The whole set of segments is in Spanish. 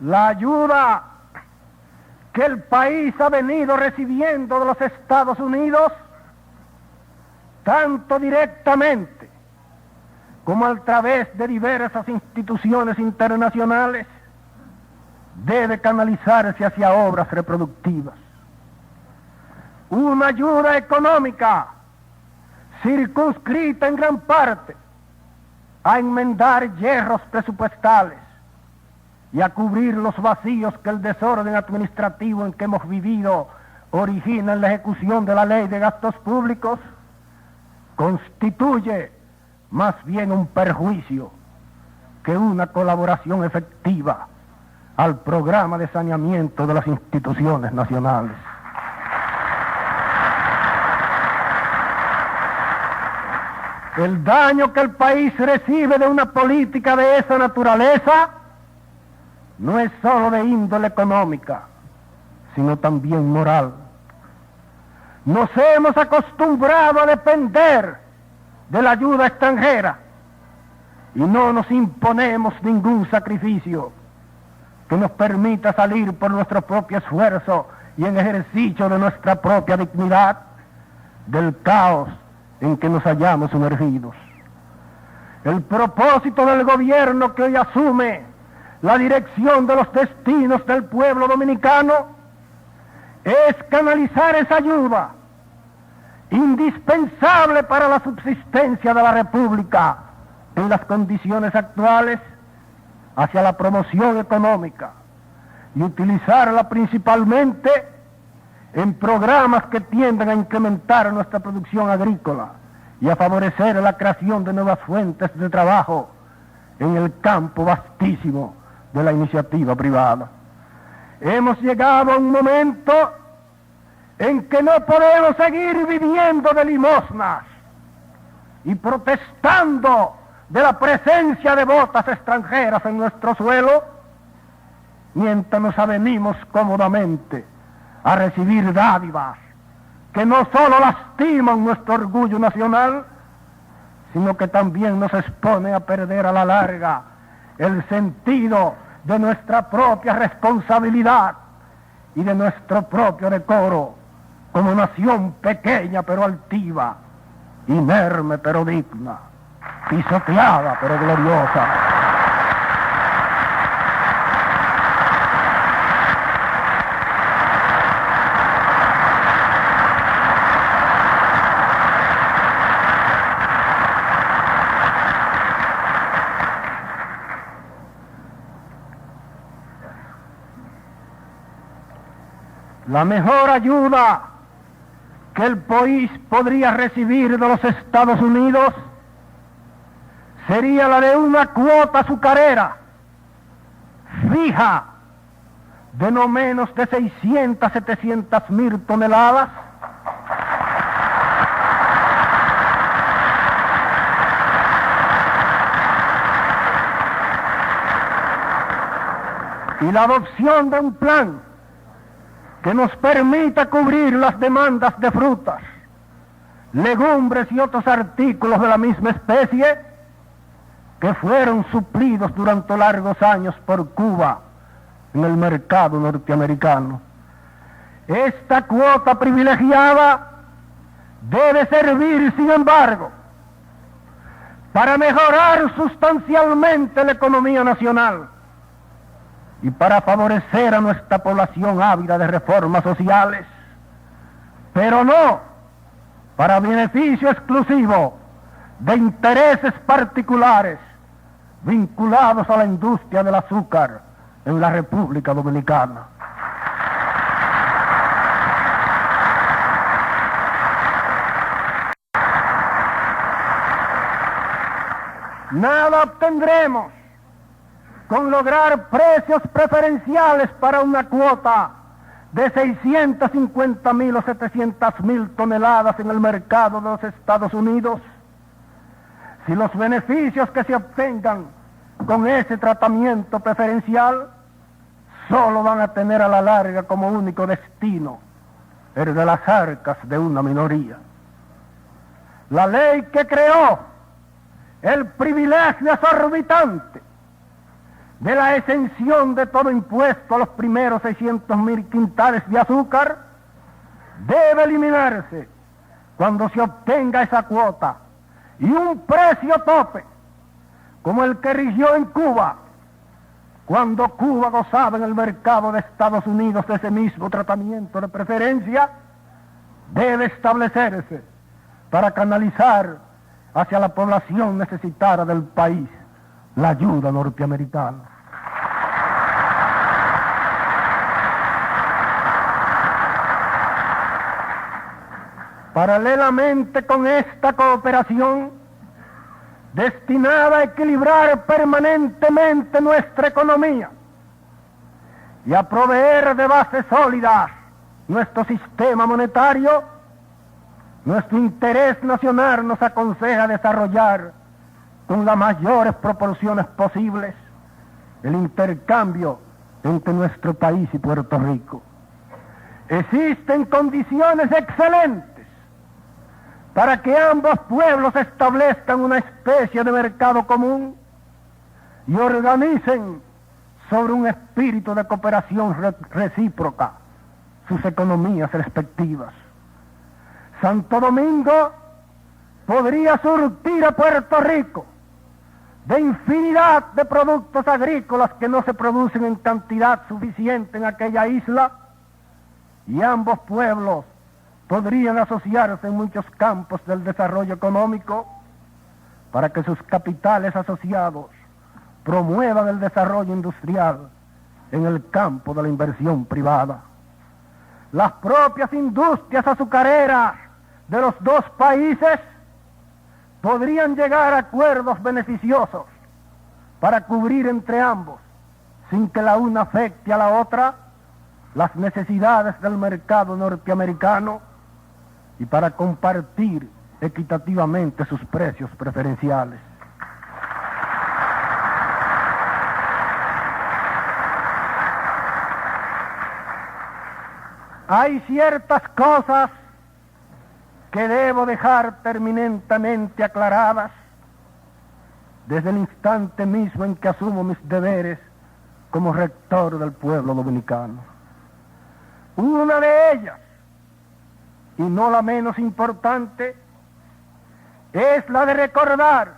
La ayuda que el país ha venido recibiendo de los Estados Unidos, tanto directamente como a través de diversas instituciones internacionales, debe canalizarse hacia obras reproductivas. Una ayuda económica circunscrita en gran parte a enmendar hierros presupuestales y a cubrir los vacíos que el desorden administrativo en que hemos vivido origina en la ejecución de la ley de gastos públicos, constituye más bien un perjuicio que una colaboración efectiva al programa de saneamiento de las instituciones nacionales. El daño que el país recibe de una política de esa naturaleza no es solo de índole económica, sino también moral. Nos hemos acostumbrado a depender de la ayuda extranjera y no nos imponemos ningún sacrificio que nos permita salir por nuestro propio esfuerzo y en ejercicio de nuestra propia dignidad del caos en que nos hallamos sumergidos. El propósito del gobierno que hoy asume la dirección de los destinos del pueblo dominicano es canalizar esa ayuda indispensable para la subsistencia de la República en las condiciones actuales hacia la promoción económica y utilizarla principalmente en programas que tiendan a incrementar nuestra producción agrícola y a favorecer la creación de nuevas fuentes de trabajo en el campo vastísimo de la iniciativa privada. Hemos llegado a un momento en que no podemos seguir viviendo de limosnas y protestando de la presencia de botas extranjeras en nuestro suelo, mientras nos avenimos cómodamente a recibir dádivas que no solo lastiman nuestro orgullo nacional, sino que también nos expone a perder a la larga el sentido de nuestra propia responsabilidad y de nuestro propio decoro como nación pequeña pero altiva, inerme pero digna, pisoteada pero gloriosa. La mejor ayuda que el país podría recibir de los Estados Unidos sería la de una cuota azucarera fija de no menos de 600, 700 mil toneladas, y la adopción de un plan que nos permita cubrir las demandas de frutas, legumbres y otros artículos de la misma especie que fueron suplidos durante largos años por Cuba en el mercado norteamericano. Esta cuota privilegiada debe servir, sin embargo, para mejorar sustancialmente la economía nacional y para favorecer a nuestra población ávida de reformas sociales, pero no para beneficio exclusivo de intereses particulares vinculados a la industria del azúcar en la República Dominicana. Nada obtendremos con lograr precios preferenciales para una cuota de 650.000 o 700.000 toneladas en el mercado de los Estados Unidos, si los beneficios que se obtengan con ese tratamiento preferencial solo van a tener a la larga como único destino el de las arcas de una minoría. La ley que creó el privilegio exorbitante de la exención de todo impuesto a los primeros 600.000 quintales de azúcar debe eliminarse cuando se obtenga esa cuota, y un precio tope como el que rigió en Cuba cuando Cuba gozaba en el mercado de Estados Unidos de ese mismo tratamiento de preferencia debe establecerse para canalizar hacia la población necesitada del país la ayuda norteamericana. Paralelamente con esta cooperación destinada a equilibrar permanentemente nuestra economía y a proveer de bases sólidas nuestro sistema monetario, nuestro interés nacional nos aconseja desarrollar con las mayores proporciones posibles el intercambio entre nuestro país y Puerto Rico. Existen condiciones excelentes para que ambos pueblos establezcan una especie de mercado común y organicen sobre un espíritu de cooperación recíproca sus economías respectivas. Santo Domingo podría surtir a Puerto Rico de infinidad de productos agrícolas que no se producen en cantidad suficiente en aquella isla, y ambos pueblos podrían asociarse en muchos campos del desarrollo económico para que sus capitales asociados promuevan el desarrollo industrial en el campo de la inversión privada. Las propias industrias azucareras de los dos países podrían llegar a acuerdos beneficiosos para cubrir entre ambos, sin que la una afecte a la otra, las necesidades del mercado norteamericano y para compartir equitativamente sus precios preferenciales. Hay ciertas cosas que debo dejar terminantemente aclaradas desde el instante mismo en que asumo mis deberes como rector del pueblo dominicano. Una de ellas, y no la menos importante, es la de recordar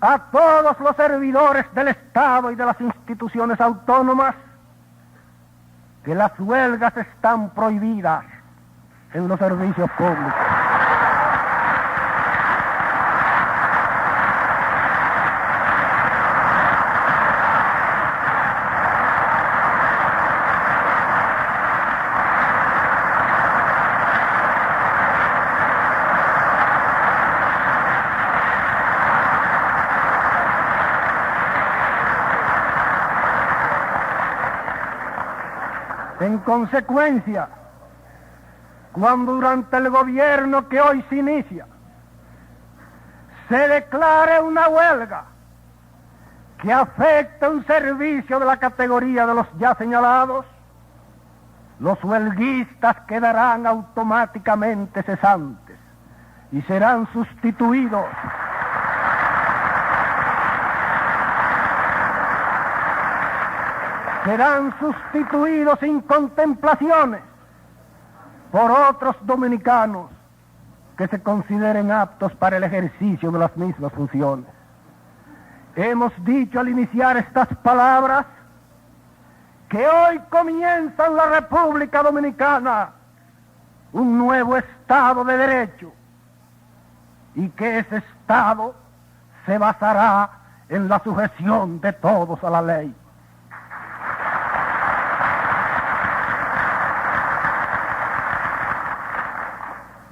a todos los servidores del Estado y de las instituciones autónomas que las huelgas están prohibidas en los servicios públicos. En consecuencia, cuando durante el gobierno que hoy se inicia se declare una huelga que afecte un servicio de la categoría de los ya señalados, los huelguistas quedarán automáticamente cesantes y serán sustituidos sin contemplaciones por otros dominicanos que se consideren aptos para el ejercicio de las mismas funciones. Hemos dicho al iniciar estas palabras que hoy comienza en la República Dominicana un nuevo Estado de Derecho y que ese Estado se basará en la sujeción de todos a la ley.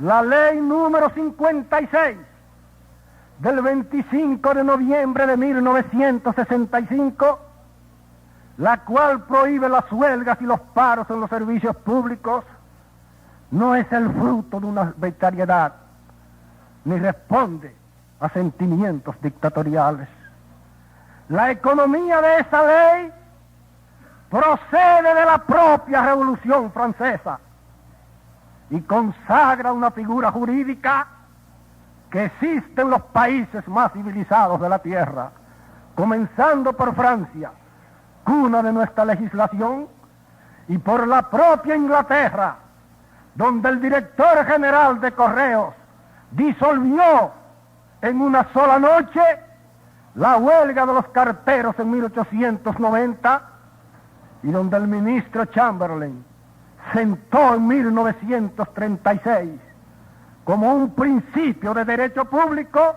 La ley número 56 del 25 de noviembre de 1965, la cual prohíbe las huelgas y los paros en los servicios públicos, no es el fruto de una arbitrariedad, ni responde a sentimientos dictatoriales. La economía de esa ley procede de la propia Revolución Francesa y consagra una figura jurídica que existe en los países más civilizados de la tierra, comenzando por Francia, cuna de nuestra legislación, y por la propia Inglaterra, donde el director general de Correos disolvió en una sola noche la huelga de los carteros en 1890, y donde el ministro Chamberlain sentó en 1936 como un principio de derecho público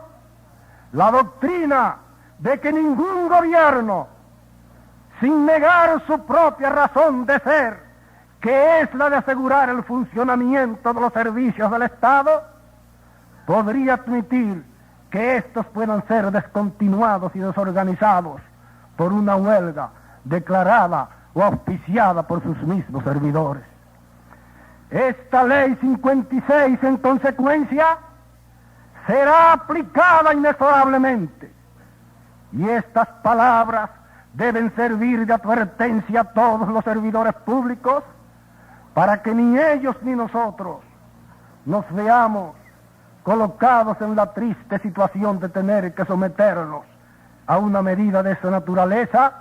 la doctrina de que ningún gobierno, sin negar su propia razón de ser, que es la de asegurar el funcionamiento de los servicios del Estado, podría admitir que estos puedan ser descontinuados y desorganizados por una huelga declarada o auspiciada por sus mismos servidores. Esta ley 56, en consecuencia, será aplicada inexorablemente, y estas palabras deben servir de advertencia a todos los servidores públicos para que ni ellos ni nosotros nos veamos colocados en la triste situación de tener que someternos a una medida de esa naturaleza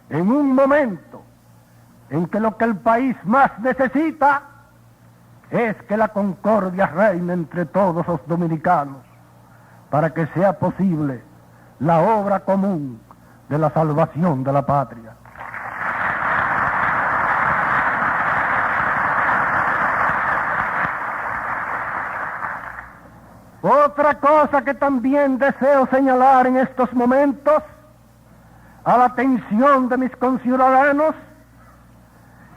en un momento en que lo que el país más necesita es que la concordia reine entre todos los dominicanos para que sea posible la obra común de la salvación de la patria. Otra cosa que también deseo señalar en estos momentos a la atención de mis conciudadanos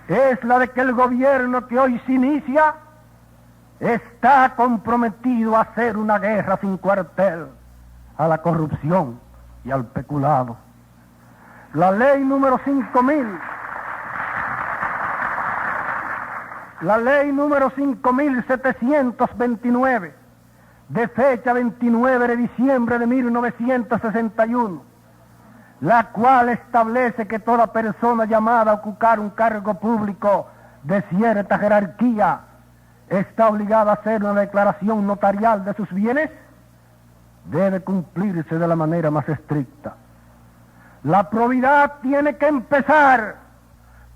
es la de que el gobierno que hoy se inicia está comprometido a hacer una guerra sin cuartel a la corrupción y al peculado. La ley número 5.729, de fecha 29 de diciembre de 1961, la cual establece que toda persona llamada a ocupar un cargo público de cierta jerarquía está obligada a hacer una declaración notarial de sus bienes, debe cumplirse de la manera más estricta. La probidad tiene que empezar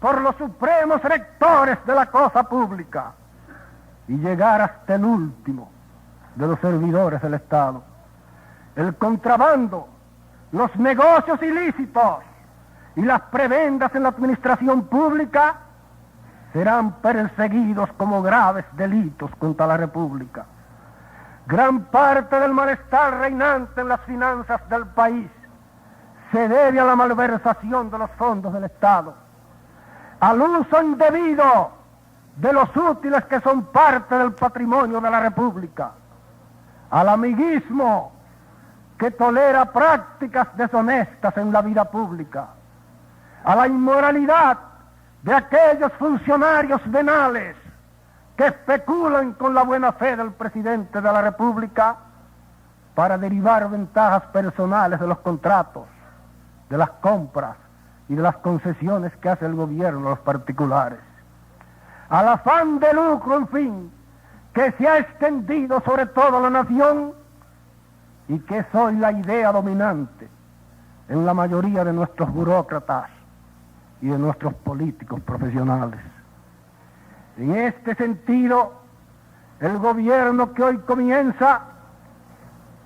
por los supremos rectores de la cosa pública y llegar hasta el último de los servidores del Estado. El contrabando, los negocios ilícitos y las prebendas en la administración pública serán perseguidos como graves delitos contra la República. Gran parte del malestar reinante en las finanzas del país se debe a la malversación de los fondos del Estado, al uso indebido de los útiles que son parte del patrimonio de la República, al amiguismo que tolera prácticas deshonestas en la vida pública, a la inmoralidad de aquellos funcionarios venales que especulan con la buena fe del presidente de la República para derivar ventajas personales de los contratos, de las compras y de las concesiones que hace el gobierno a los particulares, al afán de lucro, en fin, que se ha extendido sobre toda la nación y que es hoy la idea dominante en la mayoría de nuestros burócratas y de nuestros políticos profesionales. En este sentido, el gobierno que hoy comienza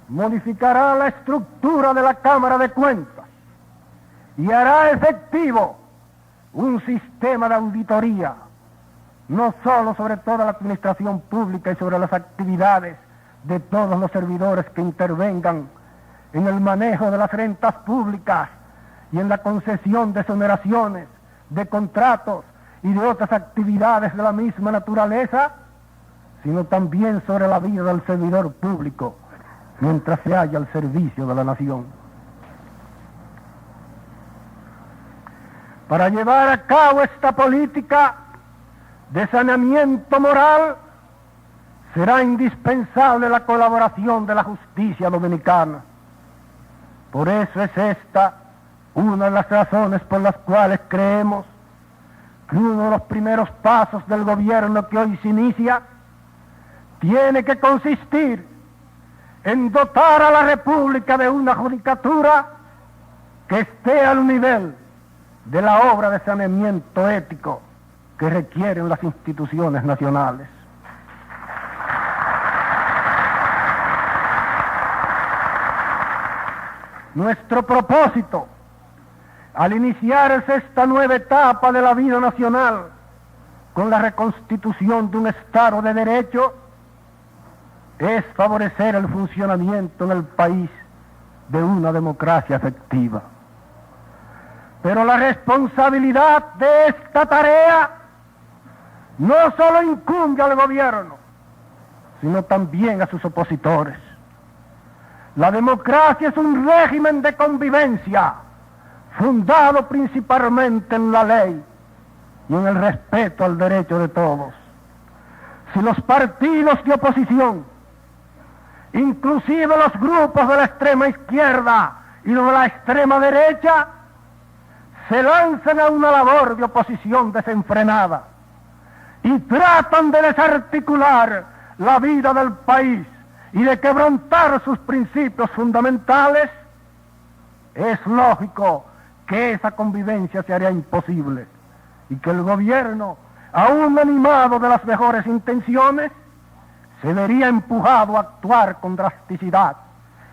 modificará la estructura de la Cámara de Cuentas y hará efectivo un sistema de auditoría, no solo sobre toda la administración pública y sobre las actividades de todos los servidores que intervengan en el manejo de las rentas públicas y en la concesión de exoneraciones, de contratos y de otras actividades de la misma naturaleza, sino también sobre la vida del servidor público mientras se halla al servicio de la nación. Para llevar a cabo esta política de saneamiento moral será indispensable la colaboración de la justicia dominicana. Por eso es esta una de las razones por las cuales creemos que uno de los primeros pasos del gobierno que hoy se inicia tiene que consistir en dotar a la República de una judicatura que esté al nivel de la obra de saneamiento ético que requieren las instituciones nacionales. Nuestro propósito al iniciarse esta nueva etapa de la vida nacional con la reconstitución de un Estado de Derecho es favorecer el funcionamiento en el país de una democracia efectiva. Pero la responsabilidad de esta tarea no solo incumbe al gobierno, sino también a sus opositores. La democracia es un régimen de convivencia fundado principalmente en la ley y en el respeto al derecho de todos. Si los partidos de oposición, inclusive los grupos de la extrema izquierda y los de la extrema derecha, se lanzan a una labor de oposición desenfrenada y tratan de desarticular la vida del país y de quebrantar sus principios fundamentales, es lógico que esa convivencia se haría imposible y que el gobierno, aún animado de las mejores intenciones, se vería empujado a actuar con drasticidad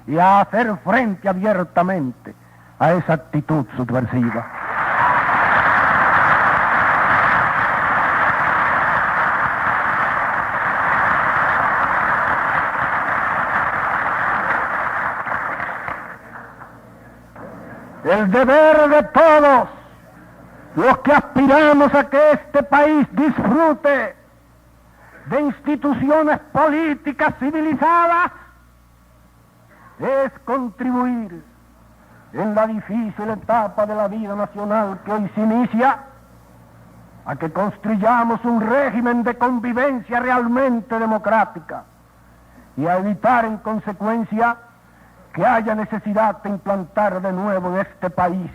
y a hacer frente abiertamente a esa actitud subversiva. El deber de todos los que aspiramos a que este país disfrute de instituciones políticas civilizadas es contribuir en la difícil etapa de la vida nacional que hoy se inicia a que construyamos un régimen de convivencia realmente democrática y a evitar en consecuencia que haya necesidad de implantar de nuevo en este país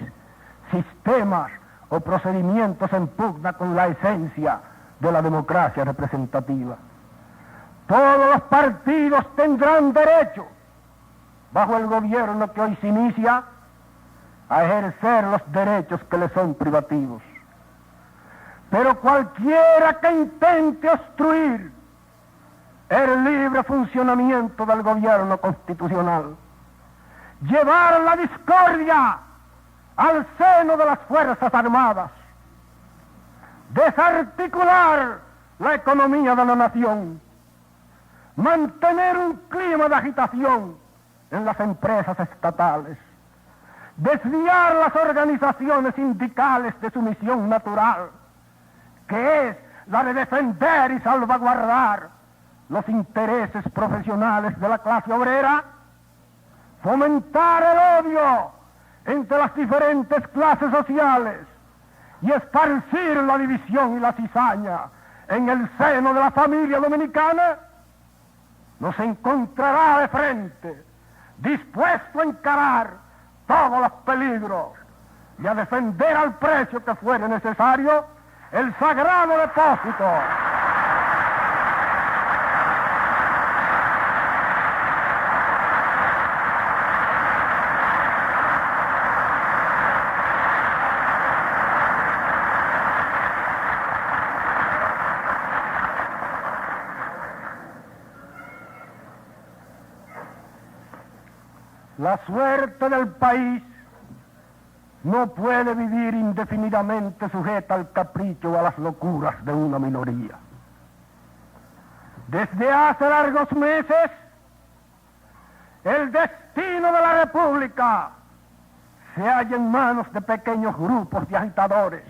sistemas o procedimientos en pugna con la esencia de la democracia representativa. Todos los partidos tendrán derecho, bajo el gobierno que hoy se inicia, a ejercer los derechos que les son privativos. Pero cualquiera que intente obstruir el libre funcionamiento del gobierno constitucional, llevar la discordia al seno de las Fuerzas Armadas, desarticular la economía de la nación, mantener un clima de agitación en las empresas estatales, desviar las organizaciones sindicales de su misión natural, que es la de defender y salvaguardar los intereses profesionales de la clase obrera, fomentar el odio entre las diferentes clases sociales y esparcir la división y la cizaña en el seno de la familia dominicana, nos encontrará de frente, dispuesto a encarar todos los peligros y a defender al precio que fuere necesario el sagrado depósito La suerte del país no puede vivir indefinidamente sujeta al capricho o a las locuras de una minoría. Desde hace largos meses, el destino de la República se halla en manos de pequeños grupos de agitadores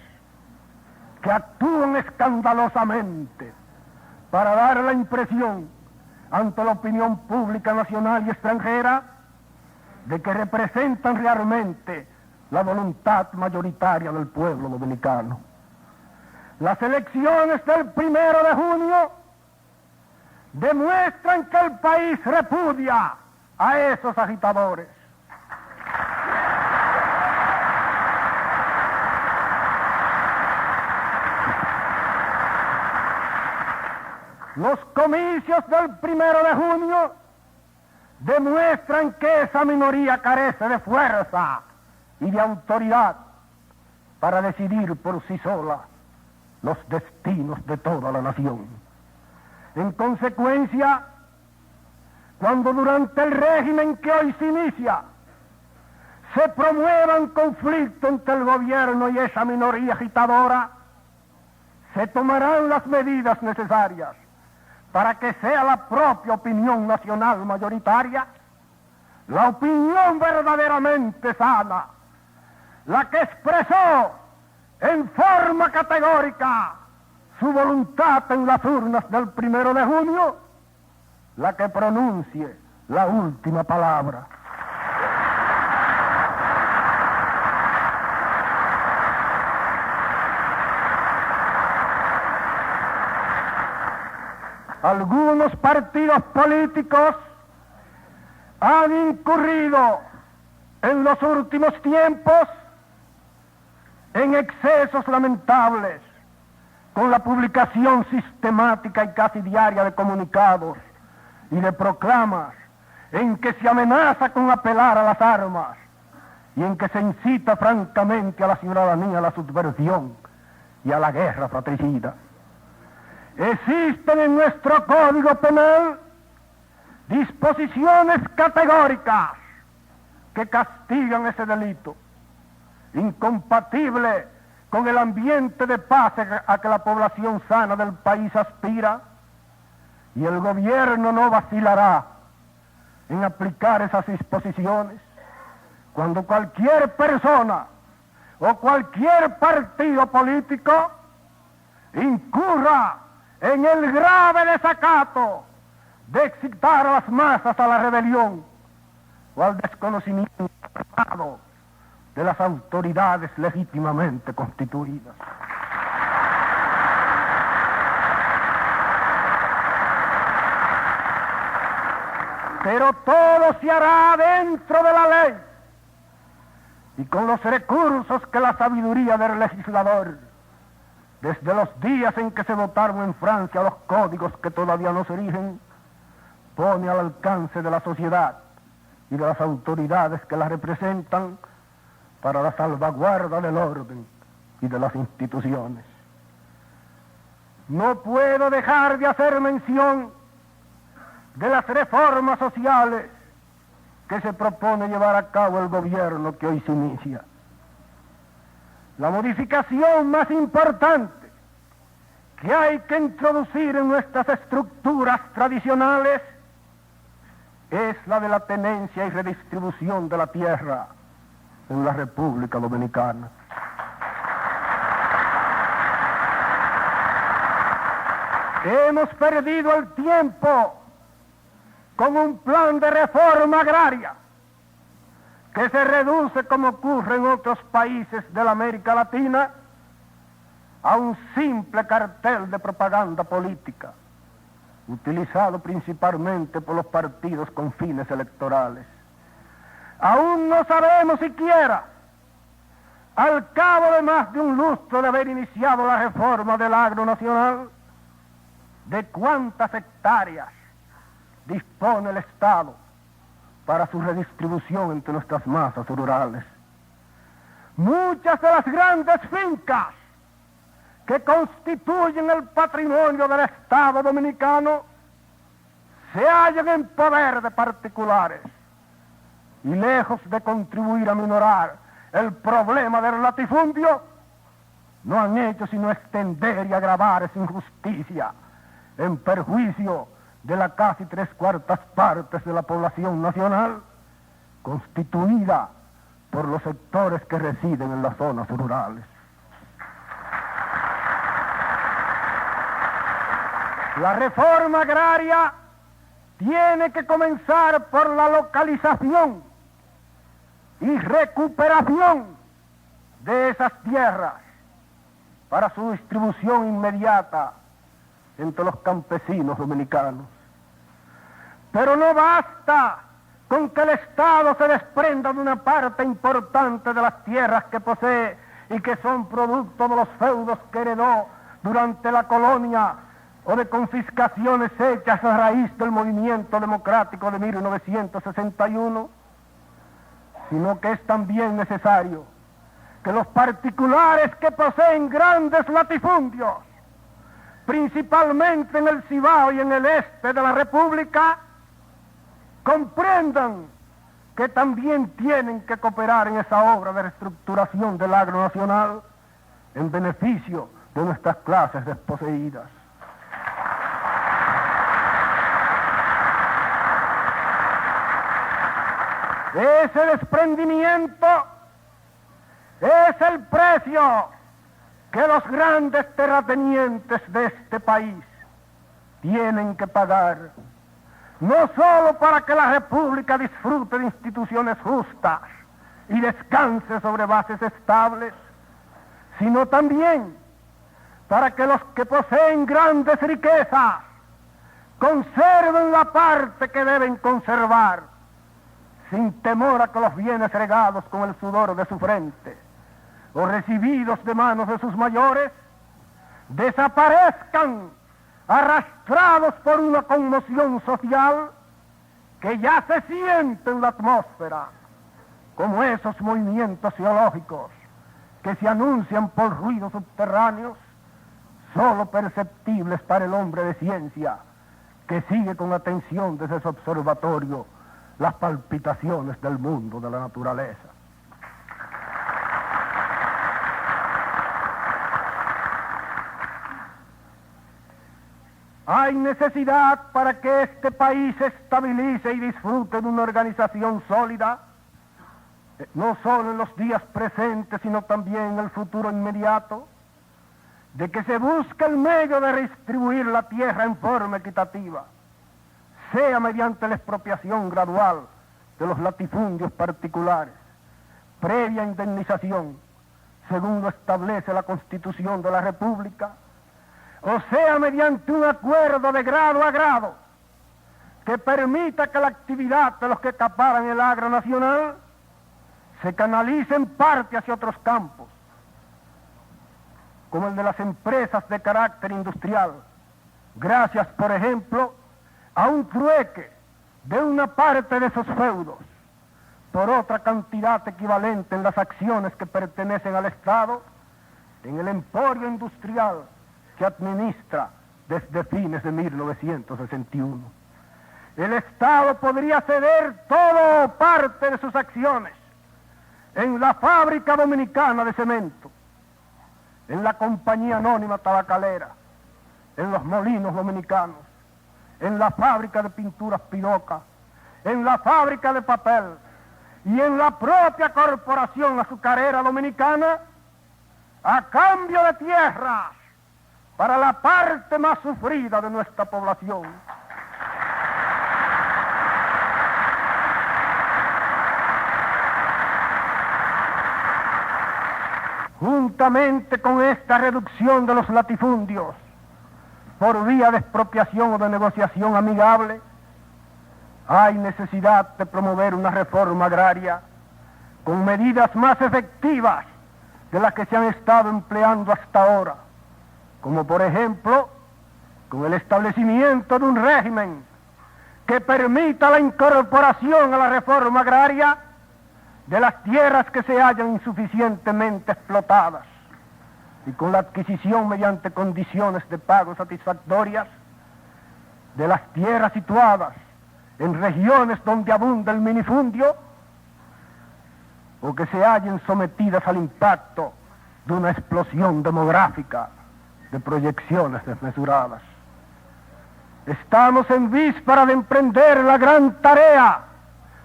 que actúan escandalosamente para dar la impresión ante la opinión pública nacional y extranjera de que representan realmente la voluntad mayoritaria del pueblo dominicano. Las elecciones del 1 de junio demuestran que el país repudia a esos agitadores. Los comicios del 1 de junio demuestran que esa minoría carece de fuerza y de autoridad para decidir por sí sola los destinos de toda la nación. En consecuencia, cuando durante el régimen que hoy se inicia se promuevan conflictos entre el gobierno y esa minoría agitadora, se tomarán las medidas necesarias para que sea la propia opinión nacional mayoritaria, la opinión verdaderamente sana, la que expresó en forma categórica su voluntad en las urnas del 1 de junio, la que pronuncie la última palabra. Algunos partidos políticos han incurrido en los últimos tiempos en excesos lamentables con la publicación sistemática y casi diaria de comunicados y de proclamas en que se amenaza con apelar a las armas y en que se incita francamente a la ciudadanía a la subversión y a la guerra fratricida. Existen en nuestro Código Penal disposiciones categóricas que castigan ese delito, incompatible con el ambiente de paz a que la población sana del país aspira, y el gobierno no vacilará en aplicar esas disposiciones cuando cualquier persona o cualquier partido político incurra en el grave desacato de excitar a las masas a la rebelión o al desconocimiento armado de las autoridades legítimamente constituidas. Pero todo se hará dentro de la ley y con los recursos que la sabiduría del legislador, desde los días en que se votaron en Francia los códigos que todavía no se rigen, pone al alcance de la sociedad y de las autoridades que la representan para la salvaguarda del orden y de las instituciones. No puedo dejar de hacer mención de las reformas sociales que se propone llevar a cabo el gobierno que hoy se inicia. La modificación más importante que hay que introducir en nuestras estructuras tradicionales es la de la tenencia y redistribución de la tierra en la República Dominicana. Hemos perdido el tiempo con un plan de reforma agraria que se reduce, como ocurre en otros países de la América Latina, a un simple cartel de propaganda política, utilizado principalmente por los partidos con fines electorales. Aún no sabemos siquiera, al cabo de más de un lustro de haber iniciado la reforma del agro nacional, de cuántas hectáreas dispone el Estado para su redistribución entre nuestras masas rurales. Muchas de las grandes fincas que constituyen el patrimonio del Estado dominicano se hallan en poder de particulares y lejos de contribuir a minorar el problema del latifundio, no han hecho sino extender y agravar esa injusticia en perjuicio de la casi 3/4 partes de la población nacional, constituida por los sectores que residen en las zonas rurales. La reforma agraria tiene que comenzar por la localización y recuperación de esas tierras para su distribución inmediata entre los campesinos dominicanos. Pero no basta con que el Estado se desprenda de una parte importante de las tierras que posee y que son producto de los feudos que heredó durante la colonia o de confiscaciones hechas a raíz del movimiento democrático de 1961, sino que es también necesario que los particulares que poseen grandes latifundios, principalmente en el Cibao y en el este de la República, comprendan que también tienen que cooperar en esa obra de reestructuración del agro nacional en beneficio de nuestras clases desposeídas. Ese desprendimiento es el precio que los grandes terratenientes de este país tienen que pagar, no solo para que la República disfrute de instituciones justas y descanse sobre bases estables, sino también para que los que poseen grandes riquezas conserven la parte que deben conservar, sin temor a que los bienes regados con el sudor de su frente o recibidos de manos de sus mayores desaparezcan arrastrados por una conmoción social que ya se siente en la atmósfera, como esos movimientos geológicos que se anuncian por ruidos subterráneos, solo perceptibles para el hombre de ciencia que sigue con atención desde su observatorio las palpitaciones del mundo de la naturaleza. Hay necesidad para que este país se estabilice y disfrute de una organización sólida, no solo en los días presentes, sino también en el futuro inmediato, de que se busque el medio de redistribuir la tierra en forma equitativa, sea mediante la expropiación gradual de los latifundios particulares, previa indemnización, según lo establece la Constitución de la República, o sea mediante un acuerdo de grado a grado que permita que la actividad de los que acaparan el agro nacional se canalice en parte hacia otros campos, como el de las empresas de carácter industrial, gracias, por ejemplo, a un trueque de una parte de esos feudos por otra cantidad equivalente en las acciones que pertenecen al Estado en el emporio industrial que administra desde fines de 1961. El Estado podría ceder todo o parte de sus acciones en la Fábrica Dominicana de Cemento, en la Compañía Anónima Tabacalera, en los Molinos Dominicanos, en la Fábrica de Pinturas Pinoca, en la Fábrica de Papel y en la propia Corporación Azucarera Dominicana, a cambio de tierras para la parte más sufrida de nuestra población. Juntamente con esta reducción de los latifundios por vía de expropiación o de negociación amigable, hay necesidad de promover una reforma agraria con medidas más efectivas de las que se han estado empleando hasta ahora, como por ejemplo con el establecimiento de un régimen que permita la incorporación a la reforma agraria de las tierras que se hallan insuficientemente explotadas y con la adquisición mediante condiciones de pago satisfactorias de las tierras situadas en regiones donde abunda el minifundio o que se hallen sometidas al impacto de una explosión demográfica de proyecciones desmesuradas. Estamos en víspera de emprender la gran tarea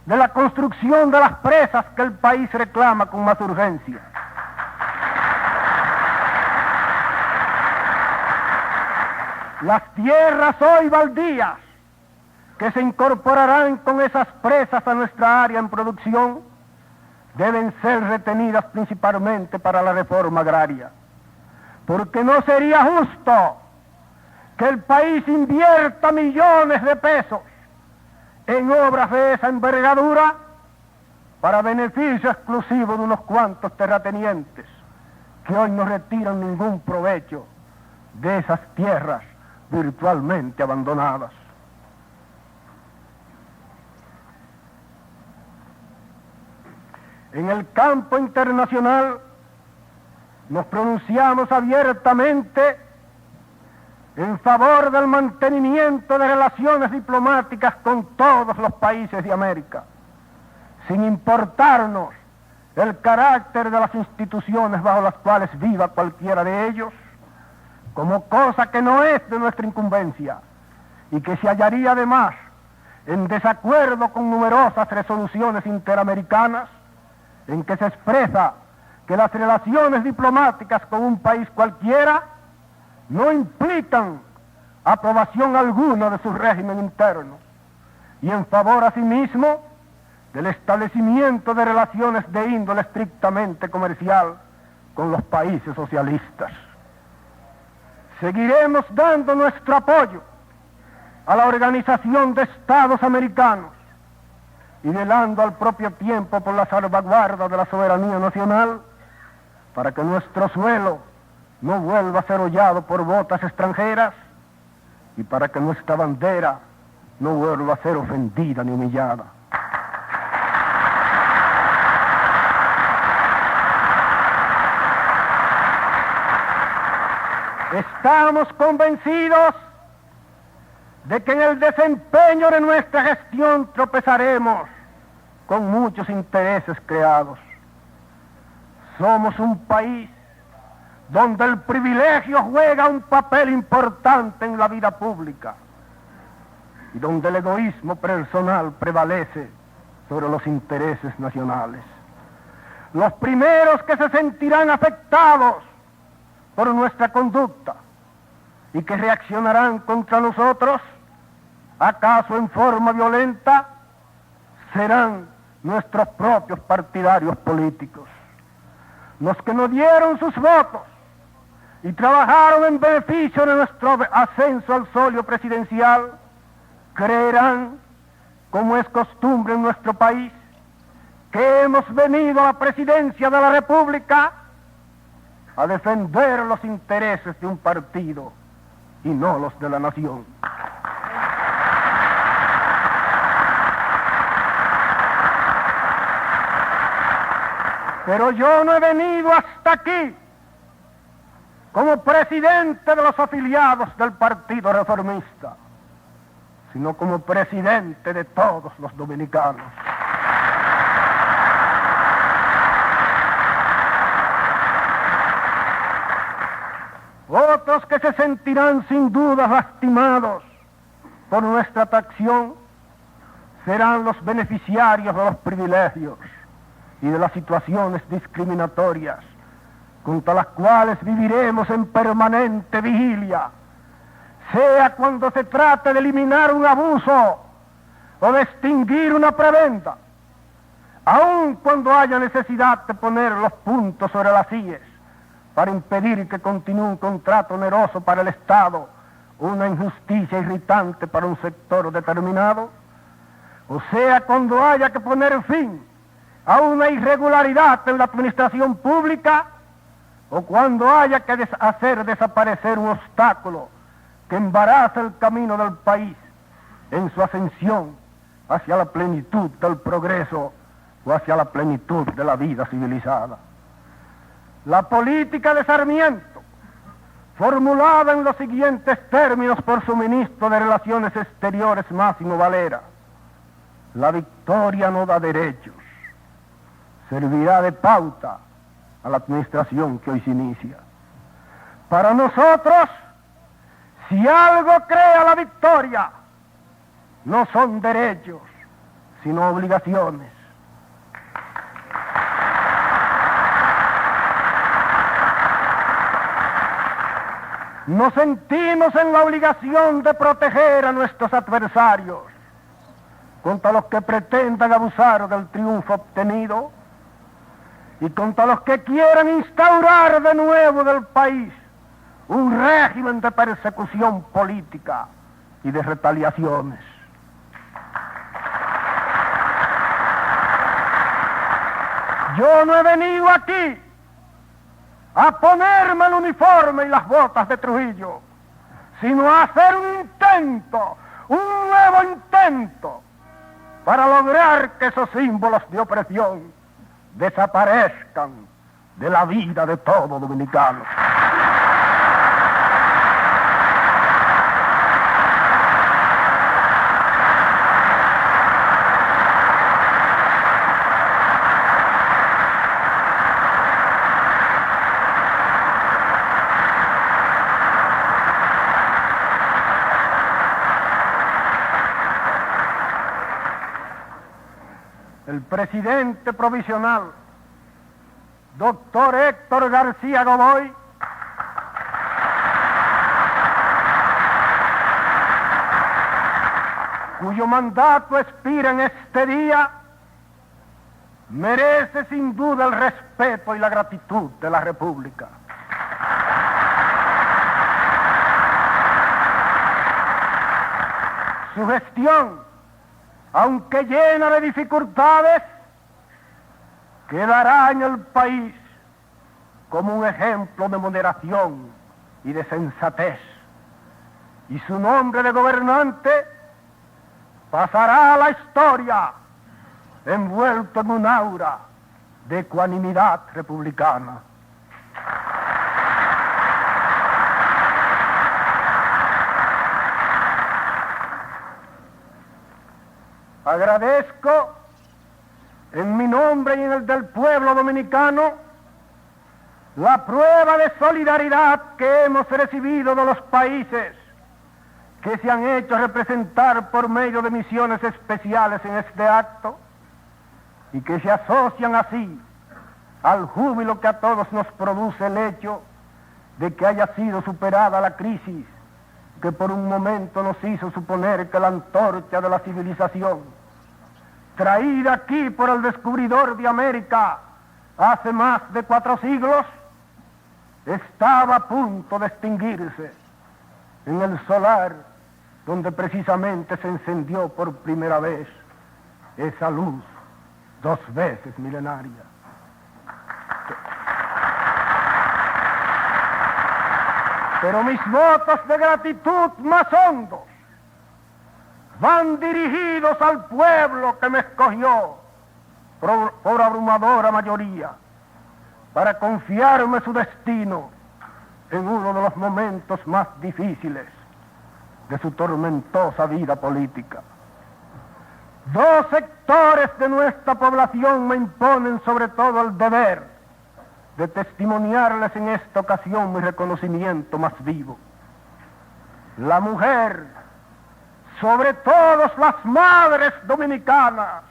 de la construcción de las presas que el país reclama con más urgencia. Las tierras hoy baldías que se incorporarán con esas presas a nuestra área en producción deben ser retenidas principalmente para la reforma agraria, porque no sería justo que el país invierta millones de pesos en obras de esa envergadura para beneficio exclusivo de unos cuantos terratenientes que hoy no retiran ningún provecho de esas tierras virtualmente abandonadas. En el campo internacional nos pronunciamos abiertamente en favor del mantenimiento de relaciones diplomáticas con todos los países de América, sin importarnos el carácter de las instituciones bajo las cuales viva cualquiera de ellos, como cosa que no es de nuestra incumbencia y que se hallaría además en desacuerdo con numerosas resoluciones interamericanas en que se expresa que las relaciones diplomáticas con un país cualquiera no implican aprobación alguna de su régimen interno, y en favor asimismo del establecimiento de relaciones de índole estrictamente comercial con los países socialistas. Seguiremos dando nuestro apoyo a la Organización de Estados Americanos y velando al propio tiempo por la salvaguarda de la soberanía nacional para que nuestro suelo no vuelva a ser hollado por botas extranjeras y para que nuestra bandera no vuelva a ser ofendida ni humillada. Estamos convencidos de que en el desempeño de nuestra gestión tropezaremos con muchos intereses creados. Somos un país donde el privilegio juega un papel importante en la vida pública y donde el egoísmo personal prevalece sobre los intereses nacionales. Los primeros que se sentirán afectados por nuestra conducta y que reaccionarán contra nosotros, acaso en forma violenta, serán nuestros propios partidarios políticos. Los que nos dieron sus votos y trabajaron en beneficio de nuestro ascenso al solio presidencial, creerán, como es costumbre en nuestro país, que hemos venido a la presidencia de la República a defender los intereses de un partido y no los de la nación. Pero yo no he venido hasta aquí como presidente de los afiliados del Partido Reformista, sino como presidente de todos los dominicanos. Otros que se sentirán sin duda lastimados por nuestra acción serán los beneficiarios de los privilegios y de las situaciones discriminatorias contra las cuales viviremos en permanente vigilia, sea cuando se trate de eliminar un abuso o de extinguir una prebenda, aun cuando haya necesidad de poner los puntos sobre las íes para impedir que continúe un contrato oneroso para el Estado, una injusticia irritante para un sector determinado, o sea cuando haya que poner fin a una irregularidad en la administración pública, o cuando haya que hacer desaparecer un obstáculo que embaraza el camino del país en su ascensión hacia la plenitud del progreso o hacia la plenitud de la vida civilizada. La política de Sarmiento, formulada en los siguientes términos por su ministro de Relaciones Exteriores, Máximo Valera: la victoria no da derechos, servirá de pauta a la administración que hoy se inicia. Para nosotros, si algo crea la victoria, no son derechos, sino obligaciones. Nos sentimos en la obligación de proteger a nuestros adversarios contra los que pretendan abusar del triunfo obtenido y contra los que quieran instaurar de nuevo del país un régimen de persecución política y de retaliaciones. Yo no he venido aquí a ponerme el uniforme y las botas de Trujillo, sino a hacer un intento, un nuevo intento, para lograr que esos símbolos de opresión desaparezcan de la vida de todo dominicano. El presidente provisional, doctor Héctor García Godoy, cuyo mandato expira en este día, merece sin duda el respeto y la gratitud de la República. Su gestión, aunque llena de dificultades, quedará en el país como un ejemplo de moderación y de sensatez, y su nombre de gobernante pasará a la historia envuelto en un aura de ecuanimidad republicana. Agradezco en mi nombre y en el del pueblo dominicano la prueba de solidaridad que hemos recibido de los países que se han hecho representar por medio de misiones especiales en este acto y que se asocian así al júbilo que a todos nos produce el hecho de que haya sido superada la crisis que por un momento nos hizo suponer que la antorcha de la civilización, traída aquí por el descubridor de América hace más de 4 siglos, estaba a punto de extinguirse en el solar donde precisamente se encendió por primera vez esa luz 2 veces milenaria. Pero mis votos de gratitud más hondos van dirigidos al pueblo que me escogió por abrumadora mayoría para confiarme su destino en uno de los momentos más difíciles de su tormentosa vida política. 2 sectores de nuestra población me imponen sobre todo el deber de testimoniarles en esta ocasión mi reconocimiento más vivo. La mujer, sobre todo las madres dominicanas,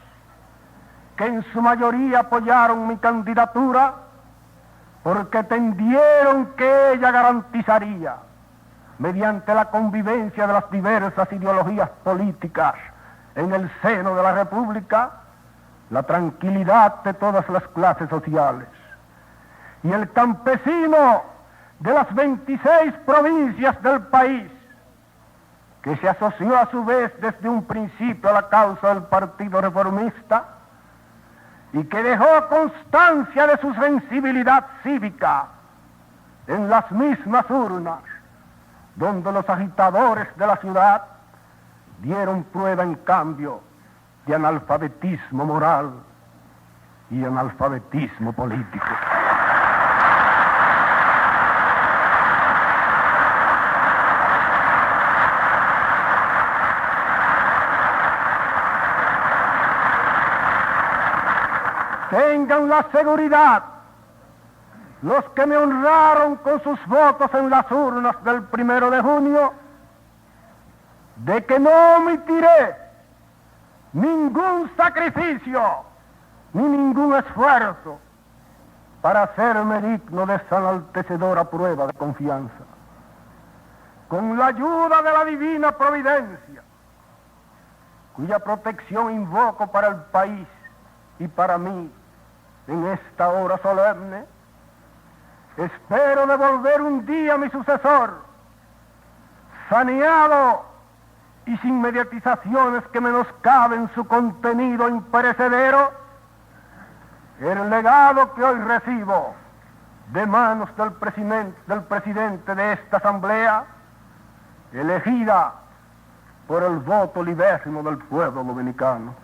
que en su mayoría apoyaron mi candidatura porque entendieron que ella garantizaría, mediante la convivencia de las diversas ideologías políticas en el seno de la República, la tranquilidad de todas las clases sociales. Y el campesino de las 26 provincias del país, que se asoció a su vez desde un principio a la causa del Partido Reformista y que dejó constancia de su sensibilidad cívica en las mismas urnas donde los agitadores de la ciudad dieron prueba en cambio de analfabetismo moral y analfabetismo político. Tengan la seguridad, los que me honraron con sus votos en las urnas del 1 de junio, de que no omitiré ningún sacrificio ni ningún esfuerzo para hacerme digno de esa enaltecedora prueba de confianza. Con la ayuda de la divina providencia, cuya protección invoco para el país y para mí en esta hora solemne, espero devolver un día a mi sucesor, saneado y sin mediatizaciones que menoscaben su contenido imperecedero, el legado que hoy recibo de manos del presidente de esta asamblea, elegida por el voto libérrimo del pueblo dominicano.